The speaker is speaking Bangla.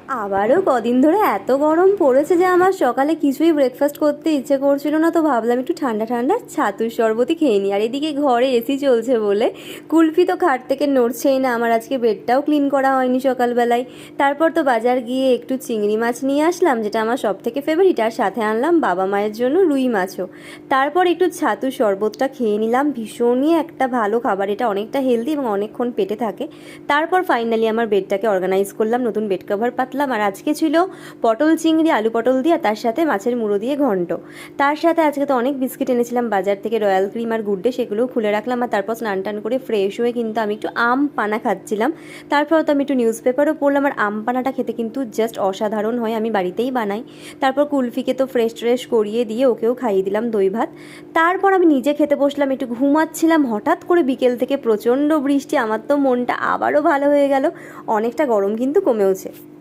আবারও কদিন ধরে এত গরম পড়েছে যে আমার সকালে কিছুই ব্রেকফাস্ট করতে ইচ্ছে করছিল না, তো ভাবলাম একটু ঠান্ডা ঠান্ডা ছাতুর শরবতই খেয়ে নিই। আর এদিকে ঘরে এসি চলছে বলে কুলফি তো খাট থেকে নড়ছেই না। আমার আজকে বেডটাও ক্লিন করা হয়নি সকালবেলায়। তারপর তো বাজার গিয়ে একটু চিংড়ি মাছ নিয়ে আসলাম, যেটা আমার সব থেকে ফেভারিট, আর সাথে আনলাম বাবা মায়ের জন্য রুই মাছও। তারপর একটু ছাতুর শরবতটা খেয়ে নিলাম। ভীষণই একটা ভালো খাবার, এটা অনেকটা হেলদি এবং অনেকক্ষণ পেটে থাকে। তারপর ফাইনালি আমার বেডটাকে অর্গানাইজ করলাম, নতুন বেড কভার পাতলাম। আর আজকে ছিল পটল চিংড়ি, আলু পটল দিয়ে, আর তার সাথে মাছের মুড়ো দিয়ে ঘন্ট। তার সাথে আজকে তো অনেক বিস্কিট এনেছিলাম বাজার থেকে, রয়্যাল ক্রিম আর গুড ডে, সেগুলোও খুলে রাখলাম। আর তারপর স্নান টান করে ফ্রেশ হয়ে কিন্তু আমি একটু আম পানা খাচ্ছিলাম। তারপর তো আমি একটু নিউজ পেপারও পড়লাম। আর আম পানাটা খেতে কিন্তু জাস্ট অসাধারণ হয়, আমি বাড়িতেই বানাই। তারপর কুলফিকে তো ফ্রেশ ট্রেশ করিয়ে দিয়ে ওকেও খাইয়ে দিলাম দই ভাত। তারপর আমি নিজে খেতে বসলাম, একটু ঘুমাচ্ছিলাম। হঠাৎ করে বিকেল থেকে প্রচণ্ড বৃষ্টি, আমার তো মনটা আবারও ভালো হয়ে গেল। অনেকটা গরম কিন্তু কমেওছে।